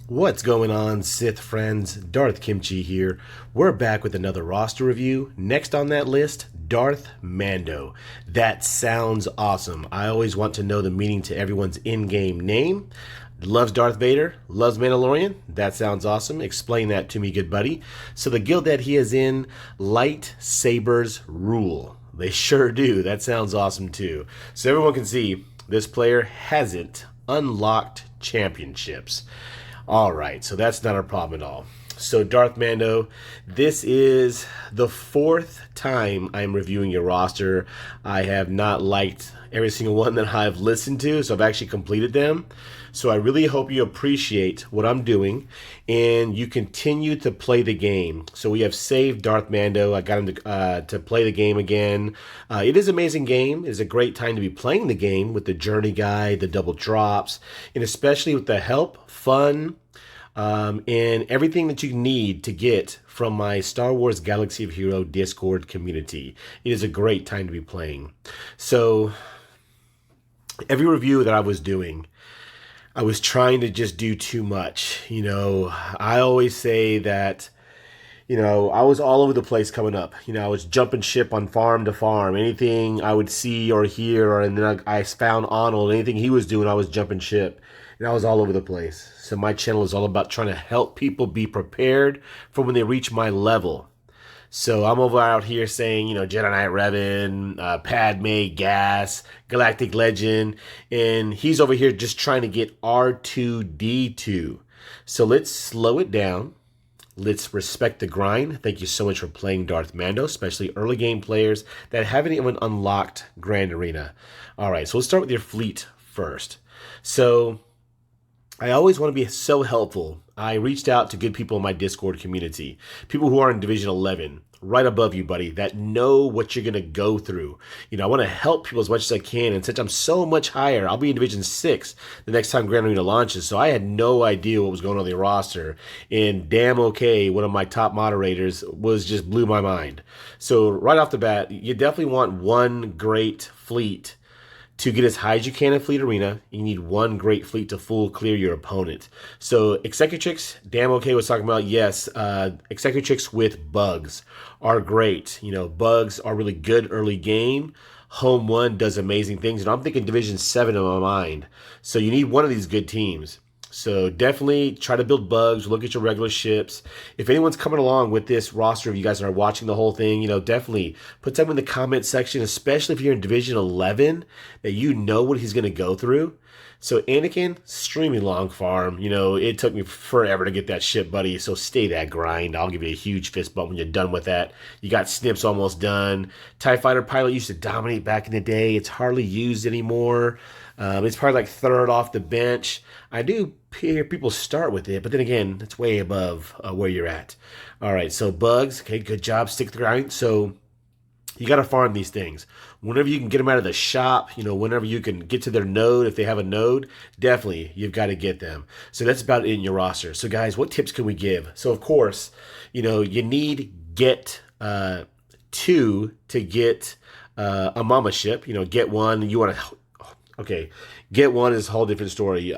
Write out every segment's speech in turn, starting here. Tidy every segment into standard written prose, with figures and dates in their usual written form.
What's going on, Sith friends? Darth Kimchi here. We're back with another roster review. Next on that list, DarthMando. That sounds awesome. I always want to know the meaning to everyone's in-game name. Loves Darth Vader, loves Mandalorian. That sounds awesome. Explain that to me, good buddy. So the guild that he is in, Lightsabers Rule. They sure do. That sounds awesome too. So everyone can see this player hasn't unlocked championships. All right, so that's not a problem at all. So DarthMando, this is the fourth time I'm reviewing your roster. I have not liked every single one that I've listened to, so I've actually completed them. So I really hope you appreciate what I'm doing and you continue to play the game. So we have saved DarthMando. I got him to play the game again. It is an amazing game. It is a great time to be playing the game with the journey guide, the double drops, and especially with the help, fun, and everything that you need to get from my Star Wars Galaxy of Hero Discord community. It is a great time to be playing. So every review that I was doing, I was trying to just do too much. I always say that, I was all over the place coming up. I was jumping ship on farm to farm. Anything I would see or hear, and then I found Arnold. Anything he was doing, I was jumping ship. And I was all over the place. So my channel is all about trying to help people be prepared for when they reach my level. So I'm over out here saying, Jedi Knight Revan, Padme, Gas, Galactic Legend, and he's over here just trying to get R2-D2. So let's slow it down. Let's respect the grind. Thank you so much for playing DarthMando, especially early game players that haven't even unlocked Grand Arena. All right, so let's start with your fleet first. So I always want to be so helpful. I reached out to good people in my Discord community, people who are in Division 11, right above you, buddy, that know what you're going to go through. I want to help people as much as I can, and since I'm so much higher, I'll be in Division 6 the next time Grand Arena launches, so I had no idea what was going on in the roster, and damn okay, one of my top moderators just blew my mind. So right off the bat, you definitely want one great fleet to get as high as you can in Fleet Arena. You need one great fleet to full clear your opponent. So Executrix, damn okay was talking about, yes, Executrix with bugs are great. Bugs are really good early game. Home 1 does amazing things, and I'm thinking Division 7 in my mind. So you need one of these good teams. So definitely try to build bugs, look at your regular ships. If anyone's coming along with this roster, if you guys are watching the whole thing, definitely put something in the comment section, especially if you're in Division 11, that you know what he's going to go through. So Anakin, extremely long farm. It took me forever to get that ship, buddy. So stay that grind. I'll give you a huge fist bump when you're done with that. You got Snips almost done. TIE Fighter Pilot used to dominate back in the day. It's hardly used anymore. It's probably like third off the bench. I do hear people start with it, but then again, it's way above where you're at. All right, so bugs. Okay, good job. Stick to the grind. So you got to farm these things. Whenever you can get them out of the shop, whenever you can get to their node, if they have a node, definitely you've got to get them. So that's about it in your roster. So guys, what tips can we give? So of course, you need get 2 to get a mama ship. Get 1. You want to, okay, get 1 is a whole different story.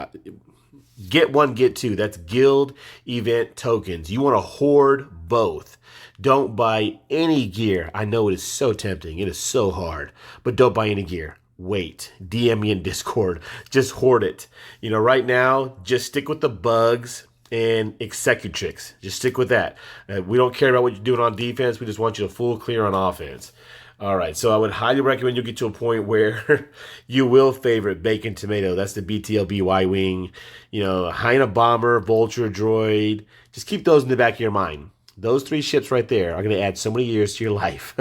Get 1, get 2. That's guild event tokens. You want to hoard both. Don't buy any gear. I know it is so tempting. It is so hard. But don't buy any gear. Wait. DM me in Discord. Just hoard it. Right now, just stick with the bugs and Executrix. Just stick with that. We don't care about what you're doing on defense. We just want you to full clear on offense. All right, so I would highly recommend you get to a point where you will favorite Bacon Tomato. That's the BTLB Y-Wing. Hyena Bomber, Vulture Droid. Just keep those in the back of your mind. Those 3 ships right there are going to add so many years to your life.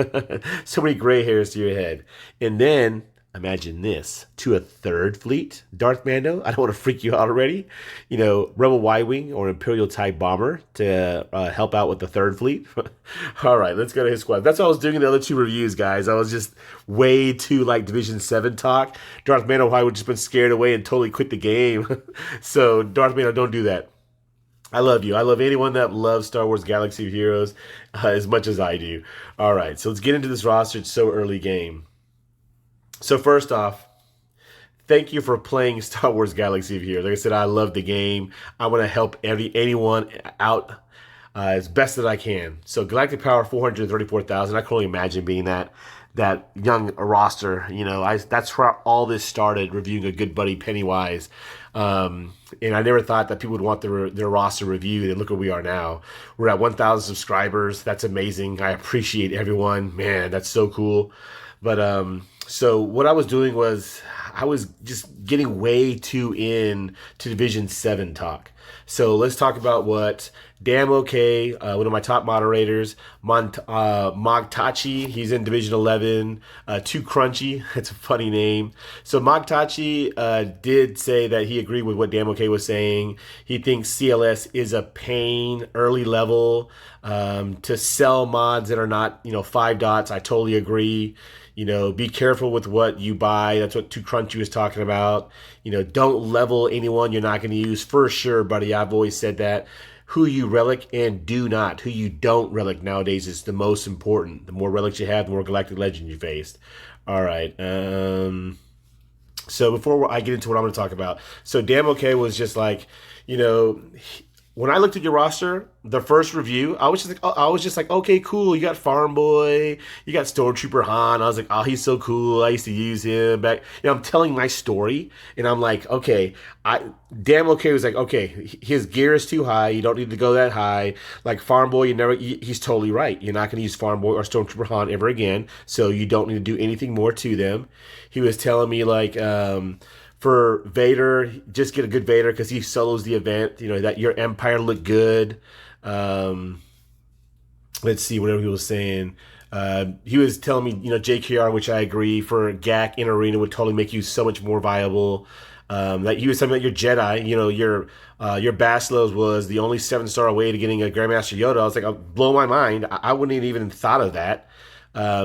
So many gray hairs to your head. And then, imagine this, to a third fleet, DarthMando. I don't want to freak you out already. Rebel Y-Wing or Imperial TIE Bomber to help out with the third fleet. All right, let's go to his squad. That's what I was doing in the other 2 reviews, guys. I was just way too Division 7 talk. DarthMando probably would just been scared away and totally quit the game. So DarthMando, don't do that. I love you. I love anyone that loves Star Wars Galaxy of Heroes as much as I do. All right, so let's get into this roster. It's so early game. So first off, thank you for playing Star Wars Galaxy of Heroes. Like I said, I love the game. I want to help anyone out as best that I can. So Galactic Power 434,000. I can only imagine being that young roster. You know, that's where all this started. Reviewing a good buddy Pennywise, and I never thought that people would want their roster reviewed. And look where we are now. We're at 1,000 subscribers. That's amazing. I appreciate everyone. Man, that's so cool. But so what I was doing was I was just getting way too in to Division 7 talk. So let's talk about what Damn OK, one of my top moderators, Mogtachi, he's in Division 11, Too Crunchy, that's a funny name. So Mogtachi did say that he agreed with what Damn OK was saying. He thinks CLS is a pain, early level, to sell mods that are not, 5 dots. I totally agree. Be careful with what you buy. That's what Too Crunchy was talking about. Don't level anyone you're not going to use. For sure, buddy. I've always said that. Who you relic and do not. Who you don't relic nowadays is the most important. The more relics you have, the more Galactic Legend you faced. All right. So before I get into what I'm going to talk about, so Damn OK was just like, when I looked at your roster, the first review, I was just like, okay, cool. You got Farm Boy, you got Stormtrooper Han. I was like, oh, he's so cool. I used to use him back. I'm telling my story, and I'm like, okay, Damn OK was like, okay, his gear is too high. You don't need to go that high. Like Farm Boy, he's totally right. You're not going to use Farm Boy or Stormtrooper Han ever again, so you don't need to do anything more to them. He was telling me like, for Vader, just get a good Vader because he solos the event. That your Empire looked good. Let's see, whatever he was saying. He was telling me, JKR, which I agree, for GAC in Arena would totally make you so much more viable. Like he was talking about your Jedi, your Basilos was the only 7-star away to getting a Grandmaster Yoda. I was like, blow my mind. I wouldn't even thought of that.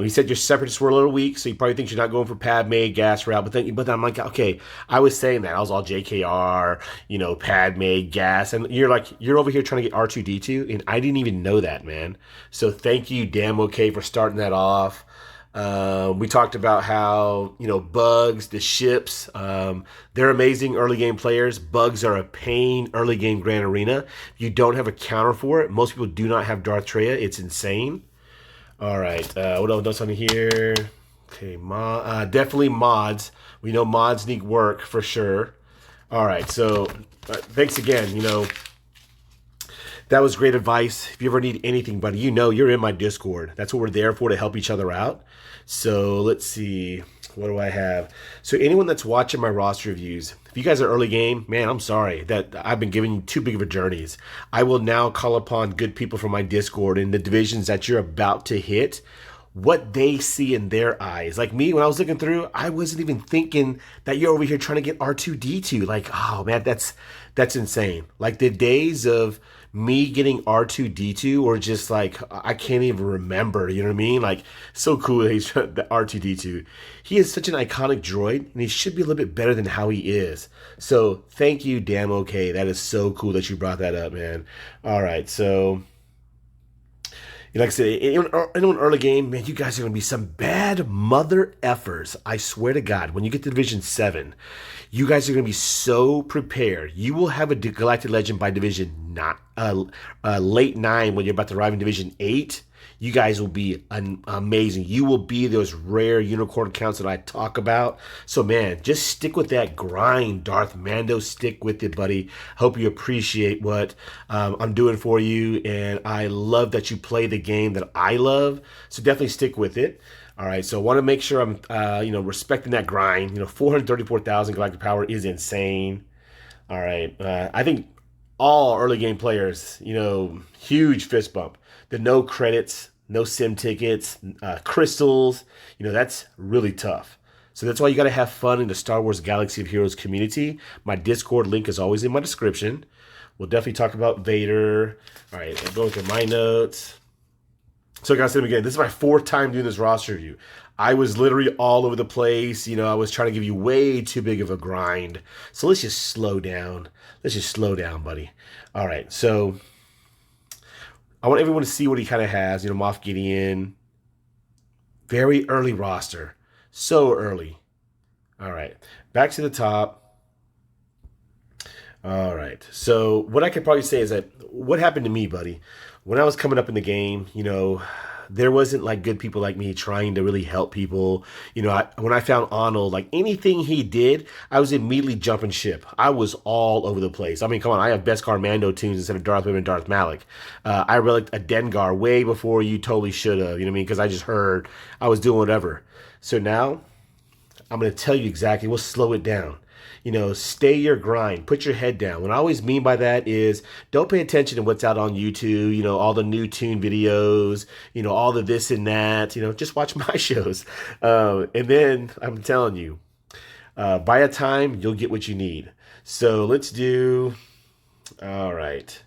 He said your separatists were a little weak, so he probably thinks you're not going for Padme, gas route. But then I'm like, okay, I was saying that. I was all JKR, Padme, gas. And you're over here trying to get R2-D2, and I didn't even know that, man. So thank you, Damn OK, for starting that off. We talked about how, bugs, the ships, they're amazing early game players. Bugs are a pain early game Grand Arena. You don't have a counter for it. Most people do not have Darth Treya. It's insane. All right, what else on here? Okay, definitely mods. We know mods need work for sure. All right, so thanks again. That was great advice. If you ever need anything, buddy, you're in my Discord. That's what we're there for, to help each other out. So let's see. What do I have? So anyone that's watching my roster reviews, if you guys are early game, man, I'm sorry that I've been giving you too big of a journeys. I will now call upon good people from my Discord in the divisions that you're about to hit, what they see in their eyes. Like me, when I was looking through, I wasn't even thinking that you're over here trying to get R2-D2. Like, oh man, that's insane. Like the days of me getting R2-D2 or just like, I can't even remember, you know what I mean? Like, so cool that he's the R2-D2. He is such an iconic droid, and he should be a little bit better than how he is. So thank you, Damn OK. That is so cool that you brought that up, man. All right, so like I said, in an early game, man, you guys are going to be some bad mother effers. I swear to God, when you get to Division 7, you guys are going to be so prepared. You will have a Galactic Legend by Division late 9 when you're about to arrive in Division 8. You guys will be amazing. You will be those rare unicorn counts that I talk about. So, man, just stick with that grind, DarthMando. Stick with it, buddy. Hope you appreciate what I'm doing for you. And I love that you play the game that I love. So definitely stick with it. All right, so I want to make sure I'm, respecting that grind. 434,000 Galactic Power is insane. All right, I think all early game players, huge fist bump. The no credits, no sim tickets, crystals, that's really tough. So that's why you got to have fun in the Star Wars Galaxy of Heroes community. My Discord link is always in my description. We'll definitely talk about Vader. All right, I'm going through my notes. So guys, again, this is my 4th time doing this roster review. I was literally all over the place. I was trying to give you way too big of a grind. So let's just slow down. Let's just slow down, buddy. All right, so I want everyone to see what he kind of has. Moff Gideon. Very early roster. So early. All right, back to the top. All right. So what I could probably say is that what happened to me, buddy, when I was coming up in the game, there wasn't like good people like me trying to really help people. When I found Arnold, like anything he did, I was immediately jumping ship. I was all over the place. I mean, come on, I have Beskar Mando tunes instead of Darth Vader and Darth Malik. I relicked a Dengar way before you totally should have, you know what I mean? Because I just heard I was doing whatever. So now I'm going to tell you exactly. We'll slow it down. Stay your grind. Put your head down. What I always mean by that is don't pay attention to what's out on YouTube, all the new tune videos, all the this and that, just watch my shows. And then I'm telling you, by a time, you'll get what you need. So let's do, all right.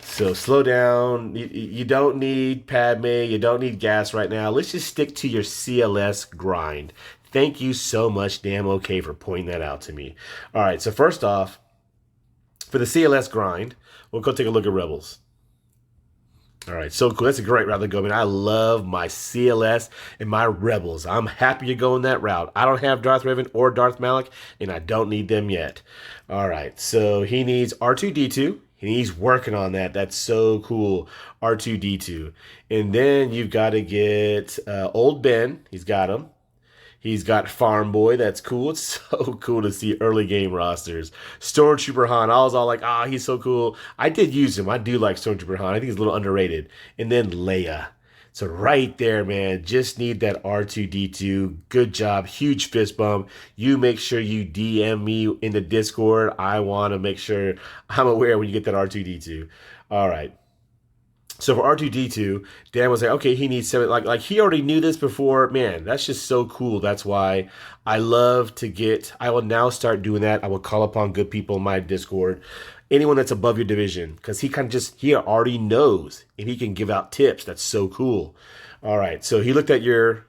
So slow down. You don't need Padme. You don't need gas right now. Let's just stick to your CLS grind. Thank you so much, damn okay, for pointing that out to me. All right, so first off, for the CLS grind, we'll go take a look at Rebels. All right, so cool. That's a great route to go. I mean, I love my CLS and my Rebels. I'm happy you're going that route. I don't have Darth Revan or Darth Malik, and I don't need them yet. All right, so he needs R2-D2. He's working on that. That's so cool. R2-D2. And then you've got to get Old Ben. He's got him. He's got Farm Boy. That's cool. It's so cool to see early game rosters. Stormtrooper Han. I was all like, he's so cool. I did use him. I do like Stormtrooper Han. I think he's a little underrated. And then Leia. So right there, man, just need that R2-D2. Good job. Huge fist bump. You make sure you DM me in the Discord. I want to make sure I'm aware when you get that R2-D2. All right. So for R2-D2, Dan was like, okay, he needs 7. Like he already knew this before. Man, that's just so cool. That's why I love to get, I will now start doing that. I will call upon good people in my Discord. Anyone that's above your division, because he already knows and he can give out tips. That's so cool. All right. So he looked at your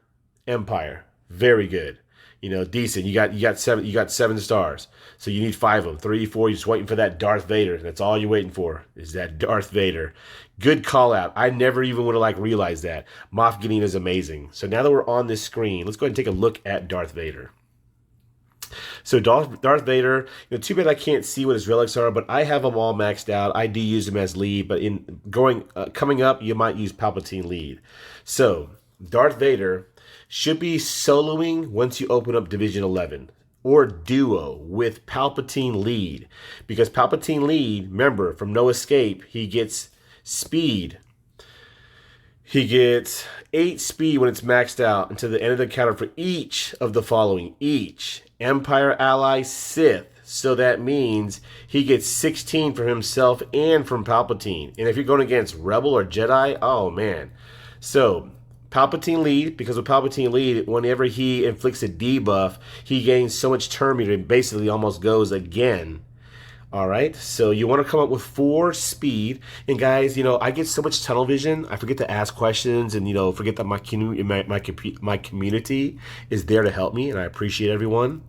Empire. Very good. Decent. You got 7 stars. So you need 5 of them. 3, 4. You're just waiting for that Darth Vader. That's all you're waiting for is that Darth Vader. Good call out. I never even would have realized that. Moff Gideon is amazing. So now that we're on this screen, let's go ahead and take a look at Darth Vader. So Darth Vader, too bad I can't see what his relics are, but I have them all maxed out. I do use them as lead, but coming up, you might use Palpatine lead. So Darth Vader should be soloing once you open up Division 11 or duo with Palpatine lead, because Palpatine lead, remember from No Escape, he gets speed. He gets 8 speed when it's maxed out until the end of the counter for each of the following. Each Empire, Ally, Sith. So that means he gets 16 for himself and from Palpatine. And if you're going against Rebel or Jedi, oh man. So Palpatine lead, because with Palpatine lead, whenever he inflicts a debuff, he gains so much turn meter and basically almost goes again. All right, so you want to come up with 4 speed. And guys, I get so much tunnel vision, I forget to ask questions, and forget that my community is there to help me, and I appreciate everyone.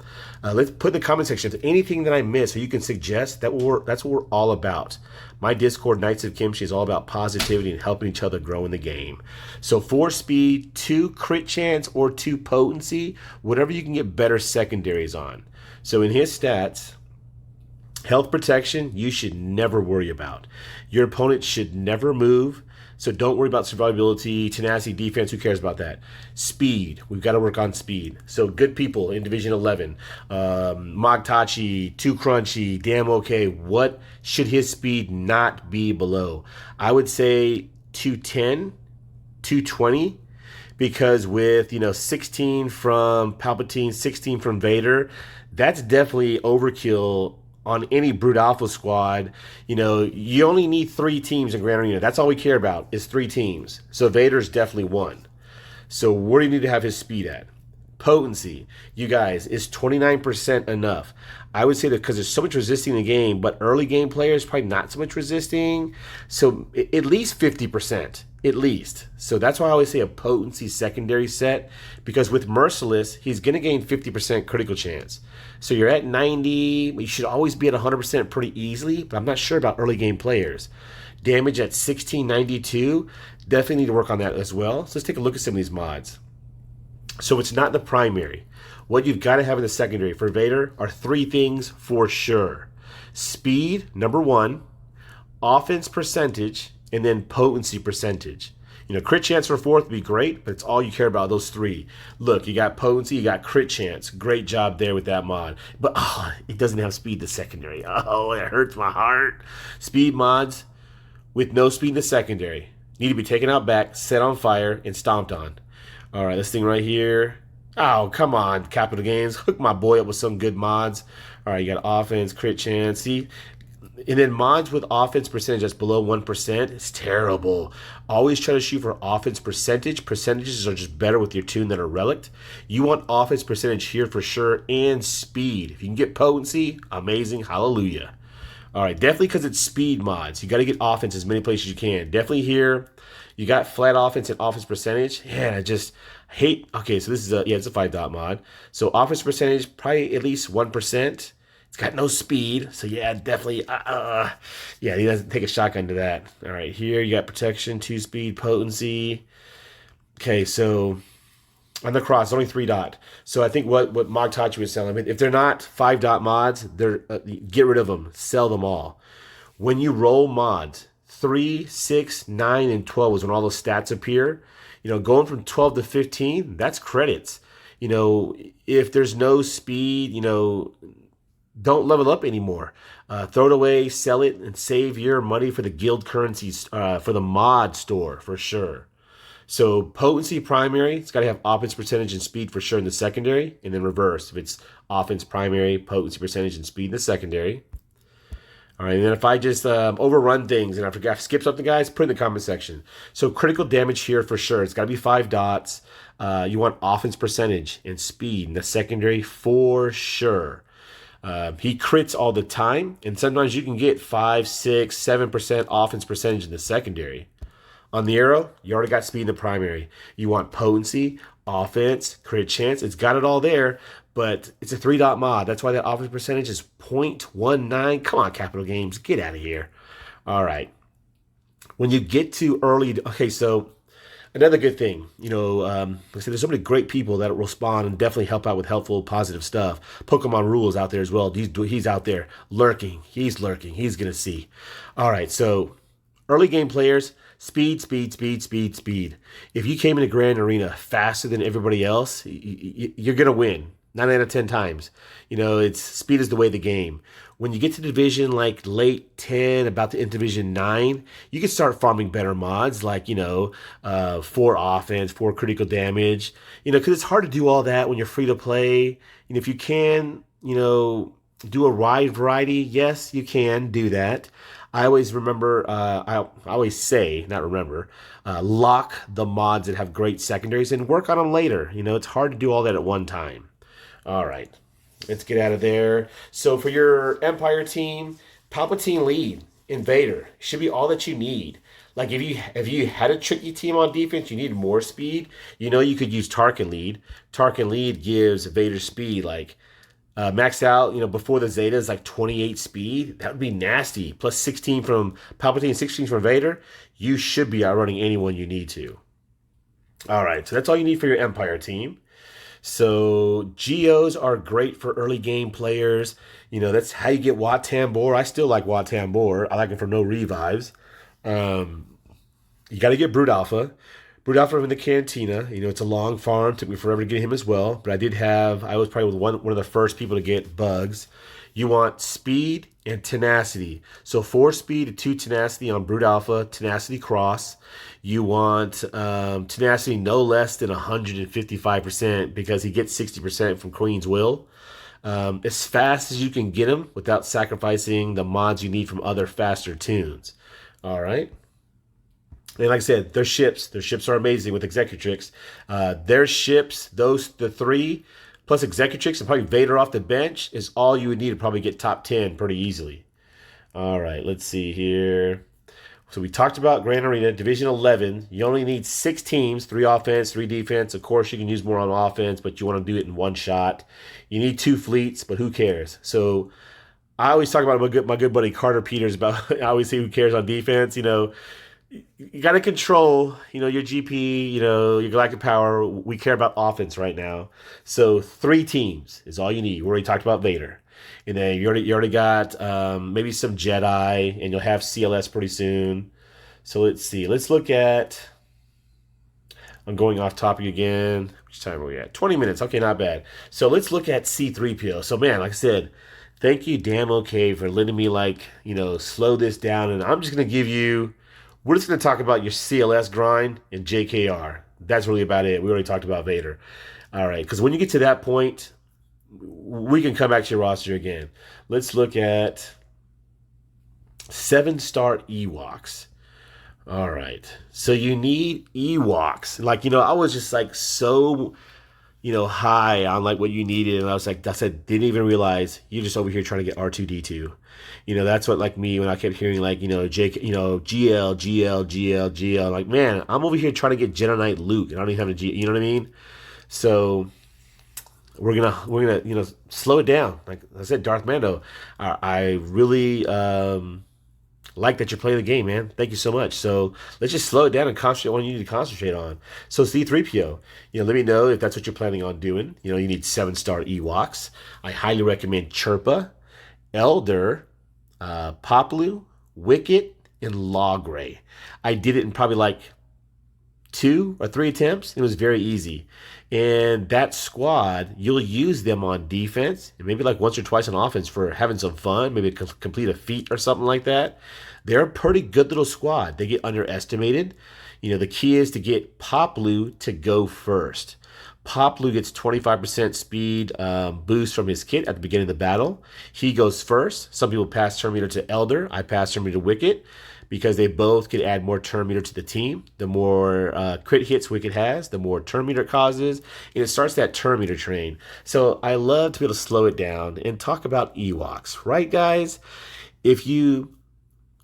Let's put in the comment section anything that I miss, so you can suggest. That's what we're all about. My Discord, Knights of Kimchi, is all about positivity and helping each other grow in the game. So 4 speed, 2 crit chance, or 2 potency, whatever you can get better secondaries on. So in his stats, health protection, you should never worry about. Your opponent should never move, so don't worry about survivability, tenacity, defense. Who cares about that? Speed, we've got to work on speed. So good people in Division 11, Mogtachi, Too Crunchy, Damn Okay. What should his speed not be below? I would say 210, 220, because with 16 from Palpatine, 16 from Vader, that's definitely overkill. On any Brute Alpha squad, you only need 3 teams in Grand Arena. That's all we care about is 3 teams. So Vader's definitely 1. So where do you need to have his speed at? Potency, you guys, is 29% enough? I would say that because there's so much resisting in the game, but early game players probably not so much resisting. So at least 50%, at least. So that's why I always say a potency secondary set, because with Merciless, he's going to gain 50% critical chance. So you're at 90, you should always be at 100% pretty easily, but I'm not sure about early game players. Damage at 1692, definitely need to work on that as well. So let's take a look at some of these mods. So it's not the primary. What you've got to have in the secondary for Vader are three things for sure. Speed, number one, offense percentage, and then potency percentage. You know, crit chance for fourth would be great, but it's all you care about, those three. Look, you got potency, you got crit chance. Great job there with that mod. But it doesn't have speed in the secondary. Oh, it hurts my heart. Speed mods with no speed in the secondary need to be taken out back, set on fire, and stomped on. All right, this thing right here. Oh, come on, Capital Games. Hook my boy up with some good mods. All right, you got offense, crit chance. See? And then mods with offense percentage that's below 1%, it's terrible. Always try to shoot for offense percentage. Percentages are just better with your tune than a relic. You want offense percentage here for sure, and speed. If you can get potency, amazing, hallelujah. All right, definitely because it's speed mods. You got to get offense as many places as you can. Definitely here, you got flat offense and offense percentage. Yeah, I just hate. Okay, so this is it's a 5-dot mod. So offense percentage, probably at least 1%. It's got no speed, so yeah, definitely. Yeah, he doesn't take a shotgun to that. All right, here you got protection, 2-speed, potency. Okay, so on the cross, only 3-dot. So I think what Mogtachi was selling, I mean, if they're not 5-dot mods, they're get rid of them, sell them all. When you roll mods, 3, 6, 9, and 12 is when all those stats appear. You know, going from 12 to 15, that's credits. You know, if there's no speed, you know, don't level up anymore. Throw it away, sell it, and save your money for the guild currencies, for the mod store, for sure. So potency primary, it's got to have offense percentage and speed for sure in the secondary, and then reverse. If it's offense primary, potency percentage, and speed in the secondary. All right, and then if I just overrun things and I forgot to skip something, guys, put it in the comment section. So critical damage here for sure. It's got to be 5 dots. You want offense percentage and speed in the secondary for sure. He crits all the time, and sometimes you can get 5, 6, 7% offense percentage in the secondary. On the arrow, you already got speed in the primary. You want potency, offense, crit chance. It's got it all there, but it's a 3-dot mod. That's why that offense percentage is 0.19. Come on, Capital Games, get out of here. All right. When you get to early, okay, so another good thing, you know, like I said, there's so many great people that respond and definitely help out with helpful, positive stuff. Pokemon Rules out there as well. He's out there lurking. He's lurking. He's going to see. All right, so early game players, speed, speed, speed, speed, speed. If you came into Grand Arena faster than everybody else, you're going to win 9 out of 10 times. You know, it's speed is the way of the game. When you get to division like late 10, about to enter division 9, you can start farming better mods like, you know, 4 offense, 4 critical damage. You know, because it's hard to do all that when you're free to play. And if you can, you know, do a wide variety, yes, you can do that. I always remember, I always say, not remember, lock the mods that have great secondaries and work on them later. You know, it's hard to do all that at one time. All right, let's get out of there. So for your Empire team, Palpatine lead, Invader, should be all that you need. Like if you had a tricky team on defense, you need more speed. You know, you could use Tarkin lead. Tarkin lead gives Vader speed, like maxed out, you know, before the Zeta is like 28 speed. That would be nasty. Plus 16 from Palpatine, 16 from Vader. You should be outrunning anyone you need to. All right, so that's all you need for your Empire team. So Geos are great for early game players. You know, that's how you get Wat Tambor. I still like Wat Tambor. I like him for no revives. You got to get Brood Alpha. Brood Alpha in the Cantina. You know, it's a long farm. Took me forever to get him as well. But I was probably one of the first people to get Bugs. You want speed and tenacity. So 4 speed and 2 tenacity on Brood Alpha, tenacity cross. You want tenacity no less than 155% because he gets 60% from Queen's Will. As fast as you can get him without sacrificing the mods you need from other faster tunes. All right. And like I said, their ships are amazing with Executrix. Their ships, the 3, plus Executrix and probably Vader off the bench is all you would need to probably get top 10 pretty easily. All right, let's see here. So we talked about Grand Arena, Division 11. You only need 6 teams, 3 offense, 3 defense. Of course, you can use more on offense, but you want to do it in one shot. You need 2 fleets, but who cares? So I always talk about my good buddy Carter Peters about, I always say who cares on defense. You know, you got to control, your GP, your galactic power. We care about offense right now. So 3 teams is all you need. We already talked about Vader. And then you already got maybe some Jedi, and you'll have CLS pretty soon. So let's see. Let's look at. I'm going off topic again. Which time are we at? 20 minutes. Okay, not bad. So let's look at C-3PO. So man, like I said, thank you, damn okay, for letting me slow this down. And I'm just gonna give you. We're just gonna talk about your CLS grind and JKR. That's really about it. We already talked about Vader. All right, because when you get to that point, we can come back to your roster again. Let's look at 7-star Ewoks. All right. So you need Ewoks. I was just so, high on what you needed. And I said, didn't even realize you're just over here trying to get R2D2. That's what me when I kept hearing GL. Like, man, I'm over here trying to get Jedi Knight Luke and I don't even have a G, you know what I mean? So we're gonna slow it down. Like I said, DarthMando. I really like that you're playing the game, man. Thank you so much. So let's just slow it down and concentrate on what you need to concentrate on. So C-3PO, let me know if that's what you're planning on doing. You need 7-star Ewoks. I highly recommend Chirpa, Elder, Poplu, Wicket, and Logray. I did it in probably 2 or 3 attempts. It was very easy. And that squad, you'll use them on defense and maybe once or twice on offense for having some fun, maybe complete a feat or something like that. They're a pretty good little squad. They get underestimated. The key is to get Poplu to go first. Poplu gets 25% speed boost from his kit at the beginning of the battle. He goes first. Some people pass turn meter to Elder. I pass turn meter to Wicket, because they both could add more turn meter to the team. The more crit hits Wicket has, the more turn meter it causes, and it starts that turn meter train. So I love to be able to slow it down and talk about Ewoks, right, guys? If you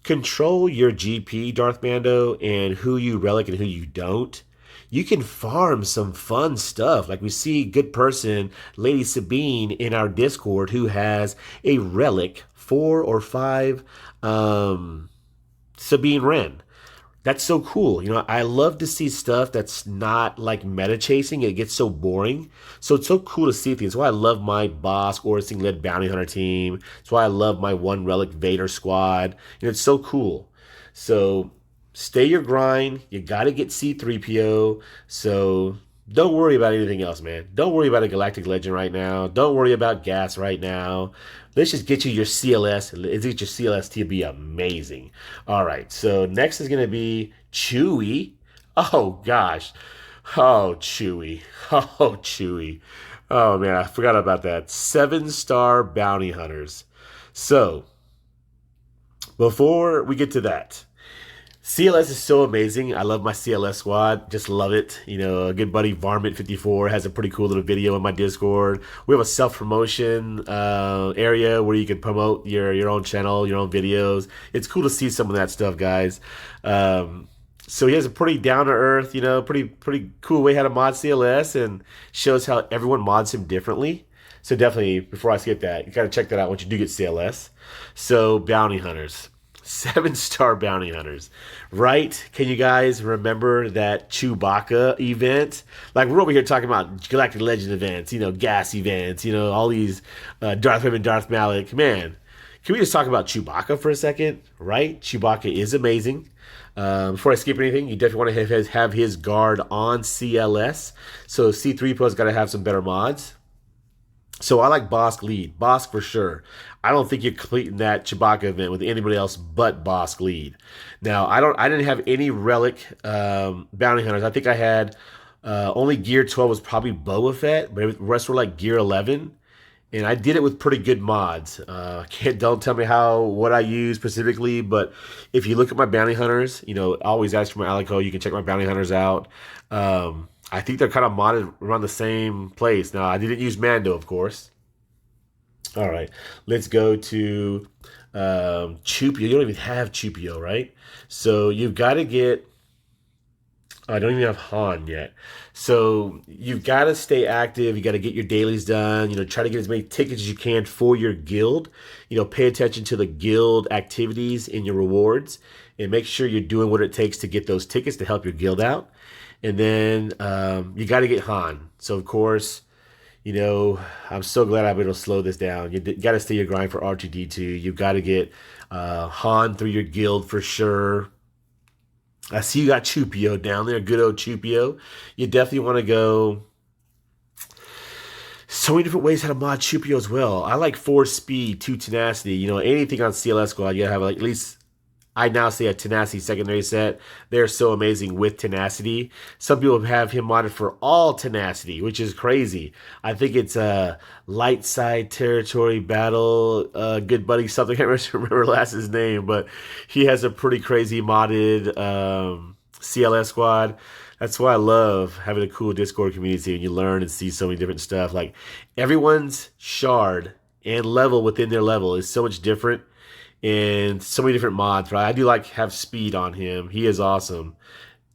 control your GP, DarthMando, and who you relic and who you don't, you can farm some fun stuff. Like we see good person, Lady Sabine, in our Discord, who has a relic 4 or 5 Sabine Wren. That's so cool. I love to see stuff that's not meta chasing. It gets so boring. So it's so cool to see things. That's why I love my Bosk Orsing led Bounty Hunter team. That's why I love my one relic Vader squad. It's so cool. So stay your grind. You got to get C-3PO. So don't worry about anything else, man. Don't worry about a Galactic Legend right now. Don't worry about gas right now. Let's just get you your CLS. Let's get your CLS to be amazing. All right, so next is going to be Chewie. Oh, gosh. Oh, Chewie. Oh, Chewie. Oh, man, I forgot about that. 7-star Bounty Hunters. So, before we get to that, CLS is so amazing. I love my CLS squad. Just love it. A good buddy, Varmint54, has a pretty cool little video in my Discord. We have a self-promotion area where you can promote your own channel, your own videos. It's cool to see some of that stuff, guys. So he has a pretty down-to-earth, pretty cool way how to mod CLS, and shows how everyone mods him differently. So definitely, before I skip that, you got to check that out once you do get CLS. So, Bounty Hunters. 7-star Bounty Hunters, right? Can you guys remember that Chewbacca event? We're over here talking about Galactic Legend events, gas events, all these Darth Vader and Darth Malik. Man, can we just talk about Chewbacca for a second, right? Chewbacca is amazing. Before I skip anything, you definitely want to have his guard on CLS. So C-3PO's got to have some better mods. So I like Bosk lead. Bosk for sure. I don't think you're completing that Chewbacca event with anybody else but Bosk lead. Now, I didn't have any relic bounty hunters. I think I had only gear 12 was probably Boba Fett, but the rest were gear 11. And I did it with pretty good mods. Don't tell me what I use specifically, but if you look at my bounty hunters, always ask for my Alico. You can check my bounty hunters out. I think they're kind of modded around the same place. Now, I didn't use Mando, of course. All right, let's go to Chewpio. You don't even have Chewpio, right? So you've got to get I don't even have Han yet. So you've got to stay active. You got to get your dailies done. Try to get as many tickets as you can for your guild. Pay attention to the guild activities in your rewards and make sure you're doing what it takes to get those tickets to help your guild out. And then you got to get Han. So, of course, I'm so glad I'm able to slow this down. You got to stay your grind for R2D2. You've got to get Han through your guild for sure. I see you got CH3PO down there, good old CH3PO. You definitely want to go. So many different ways how to mod CH3PO as well. I like 4 speed, 2 tenacity. Anything on CLS squad, you have like at least, I now say a tenacity secondary set. They're so amazing with tenacity. Some people have him modded for all tenacity, which is crazy. I think it's a light side territory battle, good buddy something. I can't remember last his name, but he has a pretty crazy modded CLS squad. That's why I love having a cool Discord community and you learn and see so many different stuff. Like everyone's shard and level within their level is so much different. And so many different mods, right? I do like have speed on him. He is awesome.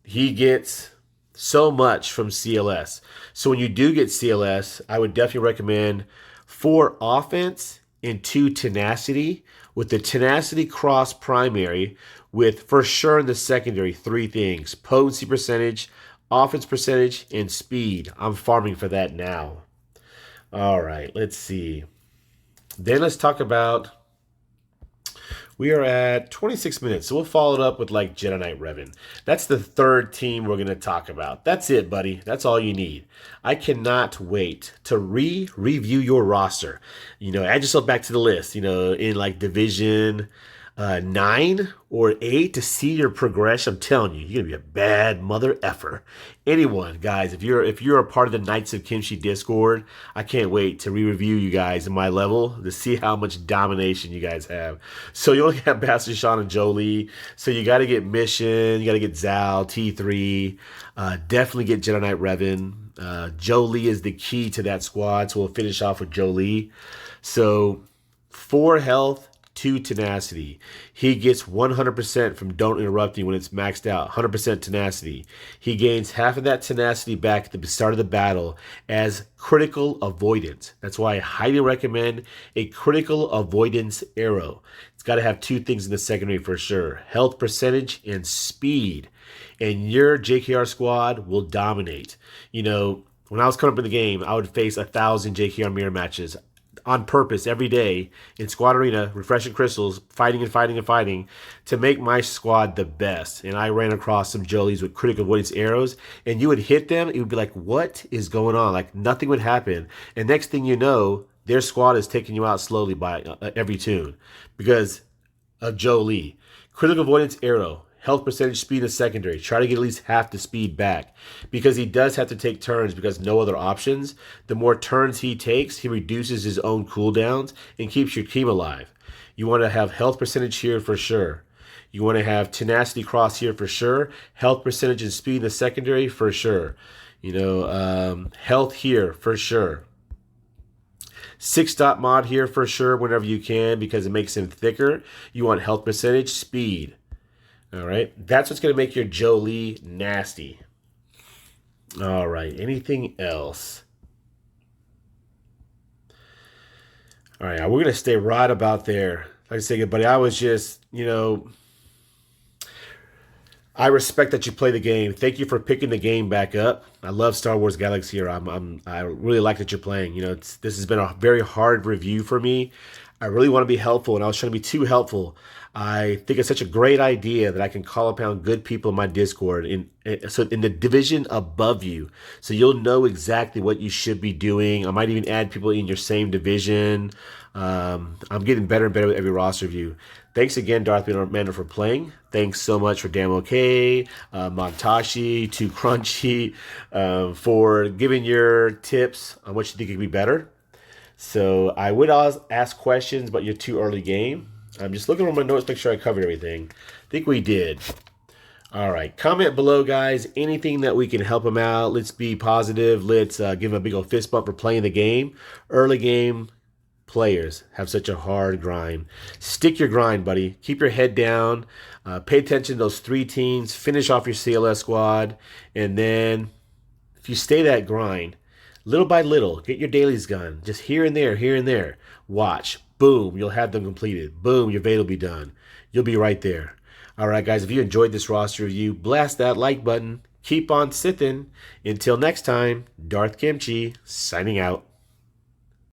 He gets so much from CLS. So when you do get CLS, I would definitely recommend 4 offense and 2 tenacity, with the tenacity cross primary with for sure in the secondary 3 things: potency percentage, offense percentage, and speed. I'm farming for that now. All right, let's see. Then let's talk about. We are at 26 minutes, so we'll follow it up with like Jedi Knight Revan. That's the 3rd team we're going to talk about. That's it, buddy. That's all you need. I cannot wait to review your roster. Add yourself back to the list, in like Division 9 or 8 to see your progression. I'm telling you, you're going to be a bad mother effer. Anyone, guys, if you're a part of the Knights of Kimchi Discord, I can't wait to re-review you guys in my level to see how much domination you guys have. So you only have Bastard Sean and Jolie. So you got to get Mission, you got to get Zal, T3, definitely get Jedi Knight Revan. Jolie is the key to that squad, so we'll finish off with Jolie. So 4 health, 2 tenacity. He gets 100% from Don't Interrupt Me when it's maxed out. 100% tenacity. He gains half of that tenacity back at the start of the battle as critical avoidance. That's why I highly recommend a critical avoidance arrow. It's got to have 2 things in the secondary for sure: health percentage and speed. And your JKR squad will dominate. When I was coming up in the game, I would face 1,000 JKR mirror matches on purpose every day in Squad Arena, refreshing crystals, fighting and fighting and fighting to make my squad the best. And I ran across some Jolies with critical avoidance arrows, and you would hit them, it would be like, what is going on? Like nothing would happen. And next thing you know, their squad is taking you out slowly by every tune because of Jolie. Critical avoidance arrow. Health percentage, speed, and secondary. Try to get at least half the speed back because he does have to take turns because no other options. The more turns he takes, he reduces his own cooldowns and keeps your team alive. You want to have health percentage here for sure. You want to have tenacity cross here for sure. Health percentage and speed in the secondary for sure. Health here for sure. 6-dot mod here for sure whenever you can because it makes him thicker. You want health percentage, speed. All right, that's what's going to make your Jolie nasty. All right, anything else? All right, we're going to stay right about there. Like I said, buddy, I was just, I respect that you play the game. Thank you for picking the game back up. I love Star Wars Galaxy here. I really like that you're playing. This has been a very hard review for me. I really want to be helpful, and I was trying to be too helpful. I think it's such a great idea that I can call upon good people in my Discord, so in the division above you, so you'll know exactly what you should be doing. I might even add people in your same division. I'm getting better and better with every roster review. Thanks again, DarthMando, for playing. Thanks so much for Damo K, Montashi, Too Crunchy, for giving your tips on what you think could be better. So I would ask questions, but you're too early game. I'm just looking over my notes, make sure I covered everything. I think we did. All right. Comment below, guys. Anything that we can help him out. Let's be positive. Let's give him a big old fist bump for playing the game. Early game, players have such a hard grind. Stick your grind, buddy. Keep your head down. Pay attention to those 3 teams. Finish off your CLS squad. And then if you stay that grind, little by little, get your dailies done. Just here and there, here and there. Watch. Boom, you'll have them completed. Boom, your bait will be done. You'll be right there. All right, guys, if you enjoyed this roster review, blast that like button. Keep on sithing. Until next time, Darth Kimchi, signing out.